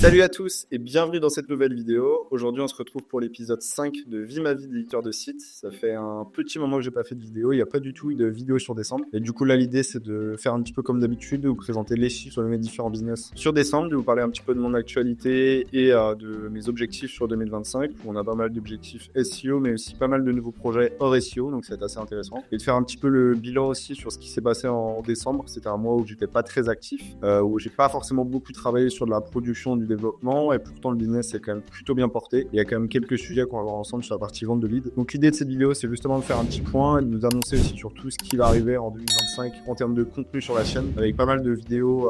Salut à tous et bienvenue dans cette nouvelle vidéo. Aujourd'hui, on se retrouve pour l'épisode 5 de Vie ma vie d'éditeur de site. Ça fait un petit moment que j'ai pas fait de vidéo. Il n'y a pas du tout eu de vidéo sur décembre. Et du coup, là, l'idée, c'est de faire un petit peu comme d'habitude, de vous présenter les chiffres de mes différents business sur décembre, de vous parler un petit peu de mon actualité et de mes objectifs sur 2025. On a pas mal d'objectifs SEO, mais aussi pas mal de nouveaux projets hors SEO, donc c'est assez intéressant. Et de faire un petit peu le bilan aussi sur ce qui s'est passé en décembre. C'était un mois où j'étais pas très actif, où j'ai pas forcément beaucoup travaillé sur de la production, du développement, et pourtant le business est quand même plutôt bien porté. Il y a quand même quelques sujets qu'on va voir ensemble sur la partie vente de leads. Donc l'idée de cette vidéo, c'est justement de faire un petit point et de nous annoncer aussi sur tout ce qui va arriver en 2025 en termes de contenu sur la chaîne, avec pas mal de vidéos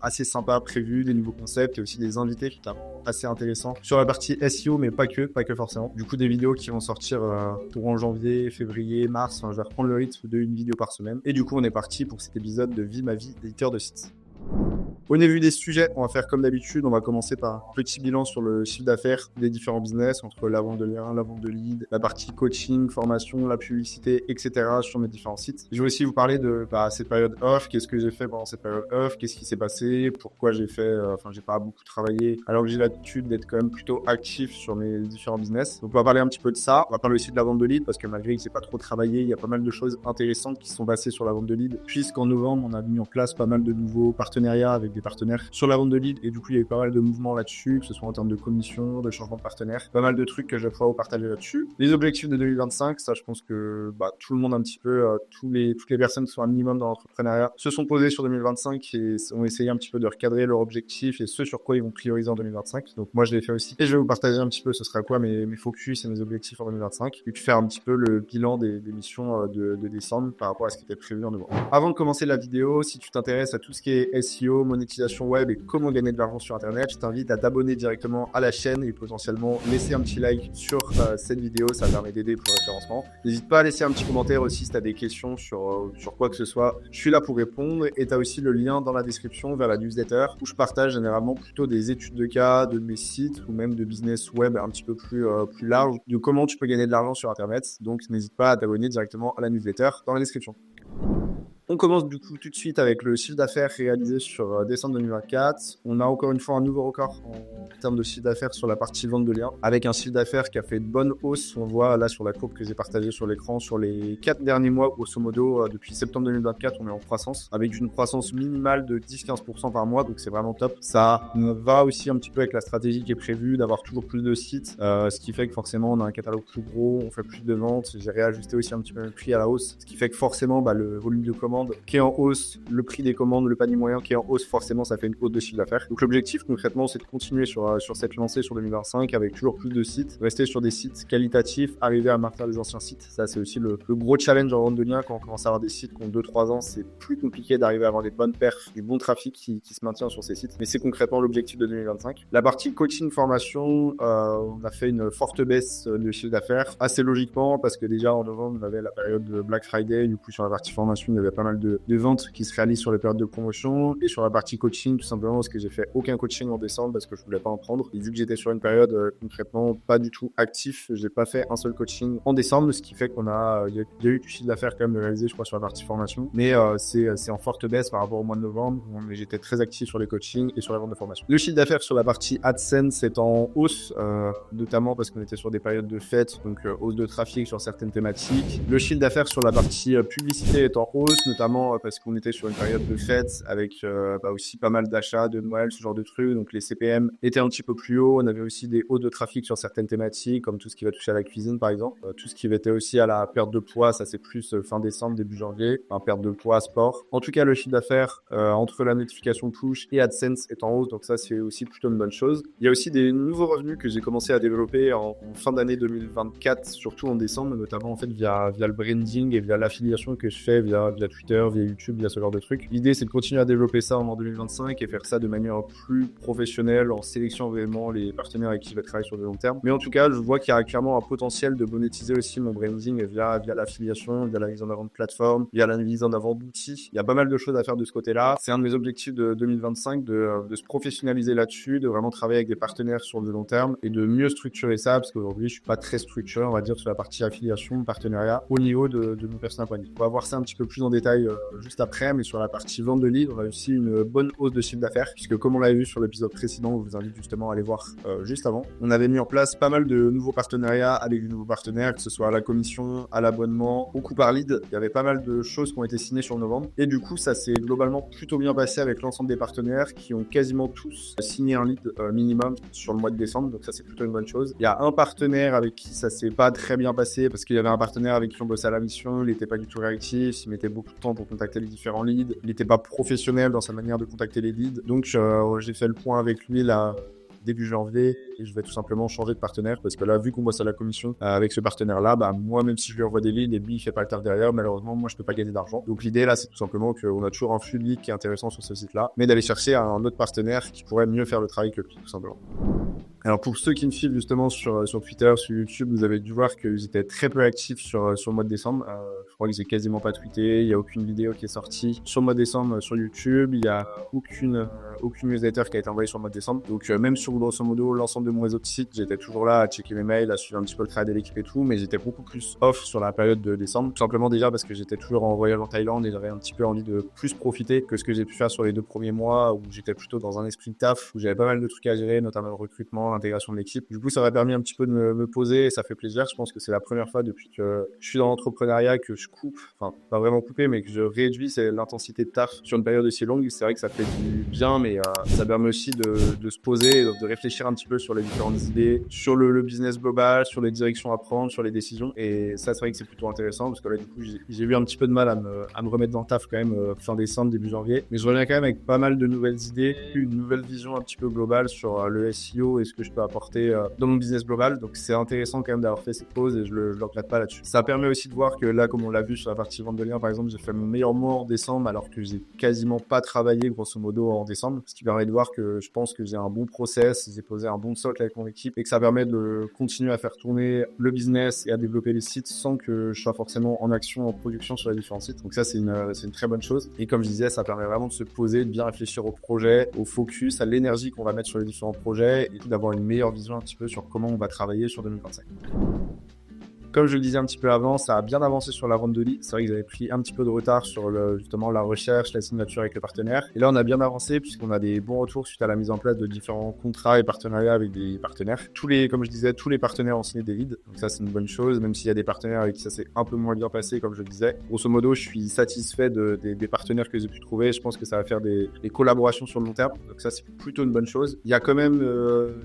assez sympas prévues, des nouveaux concepts et aussi des invités qui sont assez intéressants sur la partie SEO, mais pas que forcément. Du coup, des vidéos qui vont sortir en janvier, février, mars. Enfin, je vais reprendre le rythme d'une vidéo par semaine. Et du coup, on est parti pour cet épisode de Vie ma vie d'éditeur de site. Au niveau des sujets, on va faire comme d'habitude, on va commencer par un petit bilan sur le chiffre d'affaires des différents business, entre la vente de liens, la vente de leads, la partie coaching, formation, la publicité, etc. sur mes différents sites. Je vais aussi vous parler de cette période off, qu'est-ce que j'ai fait pendant cette période off, qu'est-ce qui s'est passé, pourquoi j'ai fait, j'ai pas beaucoup travaillé, alors que j'ai l'habitude d'être quand même plutôt actif sur mes différents business. Donc on va parler un petit peu de ça, on va parler aussi de la vente de leads, parce que malgré que j'ai pas trop travaillé, il y a pas mal de choses intéressantes qui se sont passées sur la vente de leads, puisqu'en novembre, on a mis en place pas mal de nouveaux partenariats avec des partenaires sur la vente de leads, et du coup il y a eu pas mal de mouvements là-dessus, que ce soit en termes de commission, de changement de partenaire, pas mal de trucs que je vais pouvoir vous partager là-dessus. Les objectifs de 2025, ça je pense que tout le monde un petit peu, toutes les personnes qui sont un minimum dans l'entrepreneuriat se sont posées sur 2025 et ont essayé un petit peu de recadrer leurs objectifs et ce sur quoi ils vont prioriser en 2025. Donc moi je l'ai fait aussi et je vais vous partager un petit peu ce sera quoi mes focus et mes objectifs en 2025 et puis faire un petit peu le bilan des missions de décembre par rapport à ce qui était prévu en novembre. Avant de commencer la vidéo, si tu t'intéresses à tout ce qui est SEO, monétisation web et comment gagner de l'argent sur internet, je t'invite à t'abonner directement à la chaîne et potentiellement laisser un petit like sur cette vidéo, ça permet d'aider pour le référencement. N'hésite pas à laisser un petit commentaire aussi si tu as des questions sur quoi que ce soit, je suis là pour répondre et tu as aussi le lien dans la description vers la newsletter où je partage généralement plutôt des études de cas de mes sites ou même de business web un petit peu plus large de comment tu peux gagner de l'argent sur internet. Donc n'hésite pas à t'abonner directement à la newsletter dans la description. On commence du coup tout de suite avec le chiffre d'affaires réalisé sur décembre 2024. On a encore une fois un nouveau record en termes de chiffre d'affaires sur la partie vente de liens, avec un chiffre d'affaires qui a fait de bonnes hausses. On voit là sur la courbe que j'ai partagée sur l'écran, sur les 4 derniers mois, grosso modo, depuis septembre 2024, on est en croissance, avec une croissance minimale de 10-15% par mois, donc c'est vraiment top. Ça va aussi un petit peu avec la stratégie qui est prévue d'avoir toujours plus de sites, ce qui fait que forcément on a un catalogue plus gros, on fait plus de ventes. J'ai réajusté aussi un petit peu le prix à la hausse, ce qui fait que forcément le volume de commandes qui est en hausse, le prix des commandes, le panier moyen qui est en hausse, forcément ça fait une hausse de chiffre d'affaires. Donc l'objectif concrètement c'est de continuer sur cette lancée sur 2025 avec toujours plus de sites, rester sur des sites qualitatifs, arriver à maintenir les anciens sites. Ça c'est aussi le gros challenge en vente de liens. Quand on commence à avoir des sites qui ont 2-3 ans, c'est plus compliqué d'arriver à avoir des bonnes perfs, du bon trafic qui se maintient sur ces sites. Mais c'est concrètement l'objectif de 2025. La partie coaching formation, on a fait une forte baisse de chiffre d'affaires, assez logiquement parce que déjà en novembre on avait la période de Black Friday, du coup sur la partie formation il y avait pas mal de ventes qui se réalisent sur les périodes de promotion et sur la partie coaching tout simplement parce que j'ai fait aucun coaching en décembre parce que je voulais pas en prendre et vu que j'étais sur une période concrètement pas du tout actif, j'ai pas fait un seul coaching en décembre, ce qui fait qu'on a il y a eu du chiffre d'affaires quand même de réaliser je crois sur la partie formation, mais c'est en forte baisse par rapport au mois de novembre où j'étais très actif sur les coachings et sur la vente de formation. Le chiffre d'affaires sur la partie AdSense est en hausse, notamment parce qu'on était sur des périodes de fêtes, donc hausse de trafic sur certaines thématiques. Le chiffre d'affaires sur la partie publicité est en hausse, notamment parce qu'on était sur une période de fête avec aussi pas mal d'achats de Noël, ce genre de trucs. Donc les CPM étaient un petit peu plus hauts. On avait aussi des hausses de trafic sur certaines thématiques, comme tout ce qui va toucher à la cuisine par exemple. Tout ce qui était aussi à la perte de poids, ça c'est plus fin décembre, début janvier. Perte de poids, sport. En tout cas, le chiffre d'affaires entre la notification push et AdSense est en hausse. Donc ça c'est aussi plutôt une bonne chose. Il y a aussi des nouveaux revenus que j'ai commencé à développer en fin d'année 2024, surtout en décembre, notamment en fait via le branding et via l'affiliation que je fais via Twitter, via YouTube, via ce genre de trucs. L'idée, c'est de continuer à développer ça en 2025 et faire ça de manière plus professionnelle en sélectionnant vraiment les partenaires avec qui je vais travailler sur le long terme. Mais en tout cas, je vois qu'il y a clairement un potentiel de monétiser aussi mon branding via l'affiliation, via la mise en avant de plateformes, via la mise en avant d'outils. Il y a pas mal de choses à faire de ce côté-là. C'est un de mes objectifs de 2025 de se professionnaliser là-dessus, de vraiment travailler avec des partenaires sur le long terme et de mieux structurer ça parce qu'aujourd'hui, je suis pas très structuré, on va dire, sur la partie affiliation, partenariat au niveau de mon personnel branding. On va voir ça un petit peu plus en détail détail juste après, mais sur la partie vente de leads, on a aussi une bonne hausse de chiffre d'affaires, puisque comme on l'avait vu sur l'épisode précédent, je vous invite justement à aller voir juste avant, on avait mis en place pas mal de nouveaux partenariats avec de nouveaux partenaires, que ce soit à la commission, à l'abonnement, beaucoup par lead. Il y avait pas mal de choses qui ont été signées sur novembre, et du coup ça s'est globalement plutôt bien passé avec l'ensemble des partenaires qui ont quasiment tous signé un lead minimum sur le mois de décembre, donc ça c'est plutôt une bonne chose. Il y a un partenaire avec qui ça s'est pas très bien passé, parce qu'il y avait un partenaire avec qui on bossait à la mission, il n'était pas du tout réactif, il mettait beaucoup de temps pour contacter les différents leads, il n'était pas professionnel dans sa manière de contacter les leads, donc j'ai fait le point avec lui là début janvier et je vais tout simplement changer de partenaire parce que là, vu qu'on bosse à la commission avec ce partenaire-là, moi, même si je lui envoie des leads et lui, il fait pas le taf derrière, malheureusement, moi, je peux pas gagner d'argent. Donc, l'idée là, c'est tout simplement qu'on a toujours un flux de leads qui est intéressant sur ce site-là, mais d'aller chercher un autre partenaire qui pourrait mieux faire le travail que lui, tout simplement. Alors pour ceux qui me suivent justement sur Twitter, sur YouTube, vous avez dû voir qu'ils étaient très peu actifs sur le mois de décembre. Je crois que j'ai quasiment pas tweeté, il y a aucune vidéo qui est sortie sur le mois de décembre sur YouTube, il y a aucune newsletter qui a été envoyée sur le mois de décembre. Donc même sur grosso modo l'ensemble de mon réseau de sites, j'étais toujours là à checker mes mails, à suivre un petit peu le travail de l'équipe et tout, mais j'étais beaucoup plus off sur la période de décembre, tout simplement déjà parce que j'étais toujours en voyage en Thaïlande et j'avais un petit peu envie de plus profiter que ce que j'ai pu faire sur les 2 premiers mois où j'étais plutôt dans un esprit de taf, où j'avais pas mal de trucs à gérer, notamment le recrutement, l'intégration de l'équipe. Du coup, ça aurait permis un petit peu de me poser et ça fait plaisir. Je pense que c'est la première fois depuis que je suis dans l'entrepreneuriat que je coupe, enfin pas vraiment couper, mais que je réduis l'intensité de taf sur une période aussi longue. C'est vrai que ça fait du bien, mais ça permet aussi de se poser, de réfléchir un petit peu sur les différentes idées, sur le business global, sur les directions à prendre, sur les décisions. Et ça, c'est vrai que c'est plutôt intéressant parce que là, du coup, j'ai eu un petit peu de mal à me remettre dans le taf quand même fin décembre, début janvier. Mais je reviens quand même avec pas mal de nouvelles idées, une nouvelle vision un petit peu globale sur le SEO et ce que je peux apporter dans mon business global. Donc c'est intéressant quand même d'avoir fait cette pause et je le regrette pas là-dessus. Ça permet aussi de voir que là, comme on l'a vu sur la partie vente de liens, par exemple, j'ai fait mon meilleur mois en décembre alors que j'ai quasiment pas travaillé grosso modo en décembre. Ce qui permet de voir que je pense que j'ai un bon process, j'ai posé un bon socle avec mon équipe et que ça permet de continuer à faire tourner le business et à développer les sites sans que je sois forcément en action, en production sur les différents sites. Donc ça, c'est une très bonne chose. Et comme je disais, ça permet vraiment de se poser, de bien réfléchir au projet, au focus, à l'énergie qu'on va mettre sur les différents projets et d'avoir une meilleure vision un petit peu sur comment on va travailler sur 2025. Comme je le disais un petit peu avant, ça a bien avancé sur la vente de leads. C'est vrai qu'ils avaient pris un petit peu de retard sur justement la recherche, la signature avec le partenaire. Et là, on a bien avancé puisqu'on a des bons retours suite à la mise en place de différents contrats et partenariats avec des partenaires. Comme je disais, tous les partenaires ont signé des leads. Donc ça, c'est une bonne chose, même s'il y a des partenaires avec qui ça s'est un peu moins bien passé, comme je le disais. Grosso modo, je suis satisfait des partenaires que j'ai pu trouver. Je pense que ça va faire des collaborations sur le long terme. Donc ça, c'est plutôt une bonne chose. Il y a quand même,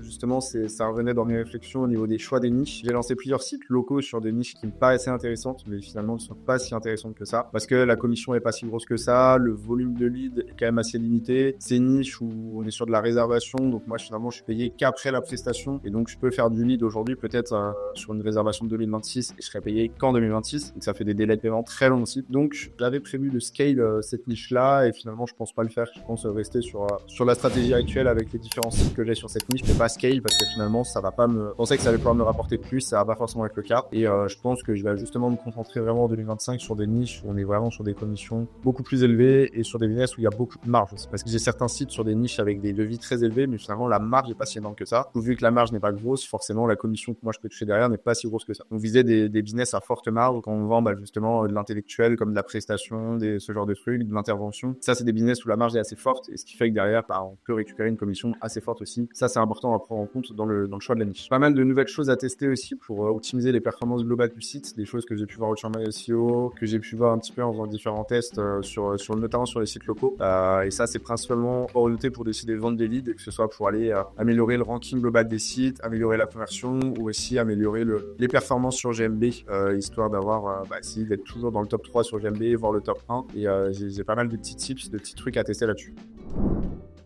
justement, ça revenait dans mes réflexions au niveau des choix des niches. J'ai lancé plusieurs sites locaux sur des niches qui me paraissaient intéressantes, mais finalement ne sont pas si intéressantes que ça, parce que la commission est pas si grosse que ça, le volume de leads est quand même assez limité. C'est une niche où on est sur de la réservation, donc moi finalement je suis payé qu'après la prestation, et donc je peux faire du lead aujourd'hui peut-être sur une réservation de 2026, et je serai payé qu'en 2026, donc ça fait des délais de paiement très longs aussi. Donc j'avais prévu de scale cette niche-là, et finalement je pense pas le faire. Je pense rester sur la stratégie actuelle avec les différents sites que j'ai sur cette niche, mais pas scale, parce que finalement ça va pas je pensais que ça allait pouvoir me rapporter plus, ça va pas forcément être le cas, et je pense que je vais justement me concentrer vraiment en 2025 sur des niches où on est vraiment sur des commissions beaucoup plus élevées et sur des business où il y a beaucoup de marge aussi. Parce que j'ai certains sites sur des niches avec des devis très élevés, mais finalement la marge n'est pas si énorme que ça. Vu que la marge n'est pas grosse, forcément la commission que moi je peux toucher derrière n'est pas si grosse que ça. On visait des business à forte marge quand on vend justement de l'intellectuel comme de la prestation, ce genre de trucs, de l'intervention. Ça, c'est des business où la marge est assez forte et ce qui fait que derrière, on peut récupérer une commission assez forte aussi. Ça, c'est important à prendre en compte dans le choix de la niche. Pas mal de nouvelles choses à tester aussi pour optimiser les performances globales du site, des choses que j'ai pu voir sur My SEO, que j'ai pu voir un petit peu en faisant différents tests notamment sur les sites locaux. Et ça, c'est principalement orienté pour décider de vendre des leads, que ce soit pour aller améliorer le ranking global des sites, améliorer la conversion ou aussi améliorer les performances sur GMB, histoire d'avoir, essayer d'être toujours dans le top 3 sur GMB, voire le top 1. Et j'ai pas mal de petits tips, de petits trucs à tester là-dessus.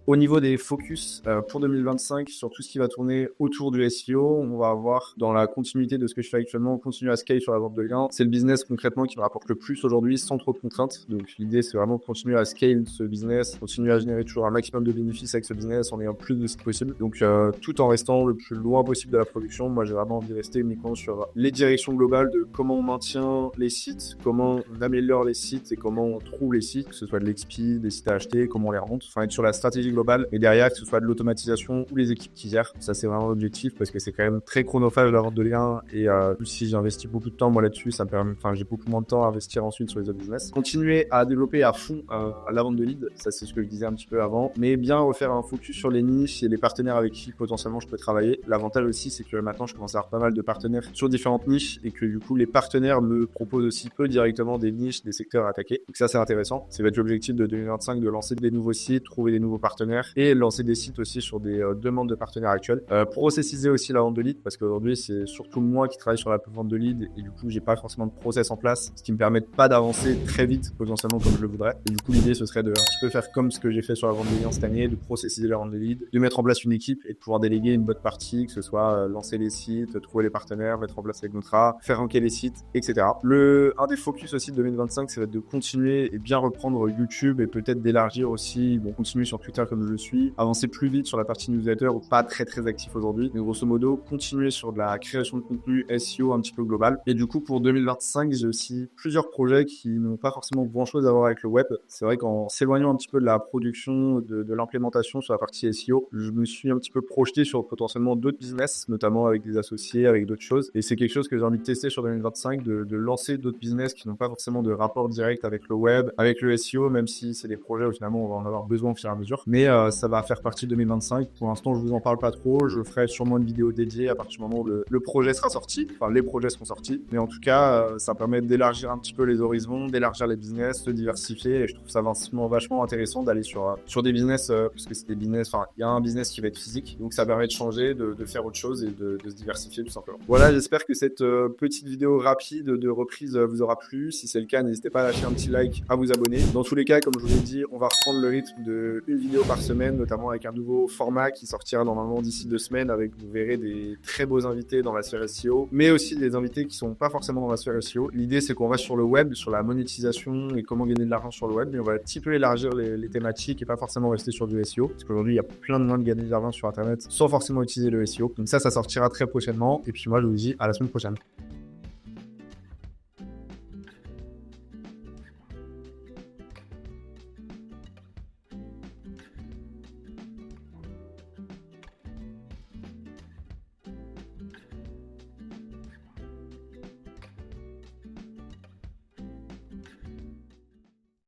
Au niveau des focus pour 2025, sur tout ce qui va tourner autour du SEO, on va avoir dans la continuité de ce que je fais actuellement, on continue à scale sur la vente de liens. C'est le business concrètement qui me rapporte le plus aujourd'hui sans trop de contraintes. Donc l'idée, c'est vraiment de continuer à scale ce business, continuer à générer toujours un maximum de bénéfices avec ce business en ayant plus de sites possible. Donc tout en restant le plus loin possible de la production. Moi, j'ai vraiment envie de rester uniquement sur les directions globales de comment on maintient les sites, comment on améliore les sites et comment on trouve les sites, que ce soit de l'XP, des sites à acheter, comment on les rentre. Enfin, être sur la stratégie globale global. Et derrière, que ce soit de l'automatisation ou les équipes qui gèrent. Ça, c'est vraiment l'objectif parce que c'est quand même très chronophage la vente de liens. Et si j'investis beaucoup de temps moi là-dessus, ça me permet, j'ai beaucoup moins de temps à investir ensuite sur les autres business. Continuer à développer à fond la vente de leads. Ça, c'est ce que je disais un petit peu avant. Mais bien refaire un focus sur les niches et les partenaires avec qui potentiellement je peux travailler. L'avantage aussi, c'est que maintenant, je commence à avoir pas mal de partenaires sur différentes niches et que du coup, les partenaires me proposent aussi peu directement des niches, des secteurs à attaquer. Donc ça, c'est intéressant. Ça va être l'objectif de 2025 de lancer des nouveaux sites, trouver des nouveaux partenaires et lancer des sites aussi sur des demandes de partenaires actuels. Processiser aussi la vente de leads parce qu'aujourd'hui, c'est surtout moi qui travaille sur la vente de leads et du coup, j'ai pas forcément de process en place, ce qui me permet pas d'avancer très vite potentiellement comme je le voudrais. Et du coup, l'idée, ce serait de un petit peu faire comme ce que j'ai fait sur la vente des liens cette année, de processiser la vente de leads, de mettre en place une équipe et de pouvoir déléguer une bonne partie, que ce soit lancer les sites, trouver les partenaires, mettre en place avec Notre, faire ranker les sites, etc. Un des focus aussi de 2025, ça va être de continuer et bien reprendre YouTube et peut-être d'élargir aussi, continuer sur Twitter comme je le suis, avancer plus vite sur la partie newsletter, pas très actif aujourd'hui, mais grosso modo, continuer sur de la création de contenu SEO un petit peu global. Et du coup, pour 2025, j'ai aussi plusieurs projets qui n'ont pas forcément grand-chose à voir avec le web. C'est vrai qu'en s'éloignant un petit peu de la production, de l'implémentation sur la partie SEO, je me suis un petit peu projeté sur potentiellement d'autres business, notamment avec des associés, avec d'autres choses. Et c'est quelque chose que j'ai envie de tester sur 2025, de lancer d'autres business qui n'ont pas forcément de rapport direct avec le web, avec le SEO, même si c'est des projets où finalement on va en avoir besoin au fur et à mesure. Mais ça va faire partie de 2025. Pour l'instant, je vous en parle pas trop. Je ferai sûrement une vidéo dédiée à partir du moment où le projet sera sorti. Enfin, les projets seront sortis. Mais en tout cas, ça permet d'élargir un petit peu les horizons, d'élargir les business, de diversifier. Et je trouve ça vachement intéressant d'aller sur des business, parce que c'est des business, il y a un business qui va être physique. Donc ça permet de changer, de faire autre chose et de se diversifier tout simplement. Voilà, j'espère que cette petite vidéo rapide de reprise vous aura plu. Si c'est le cas, n'hésitez pas à lâcher un petit like, à vous abonner. Dans tous les cas, comme je vous l'ai dit, on va reprendre le rythme de une vidéo par semaine, notamment avec un nouveau format qui sortira normalement d'ici 2 semaines avec, vous verrez, des très beaux invités dans la sphère SEO, mais aussi des invités qui sont pas forcément dans la sphère SEO. L'idée, c'est qu'on reste sur le web, sur la monétisation et comment gagner de l'argent sur le web, mais on va un petit peu élargir les thématiques et pas forcément rester sur du SEO, parce qu'aujourd'hui, il y a plein de moyens de gagner de l'argent sur Internet sans forcément utiliser le SEO. Donc ça sortira très prochainement. Et puis moi, je vous dis à la semaine prochaine.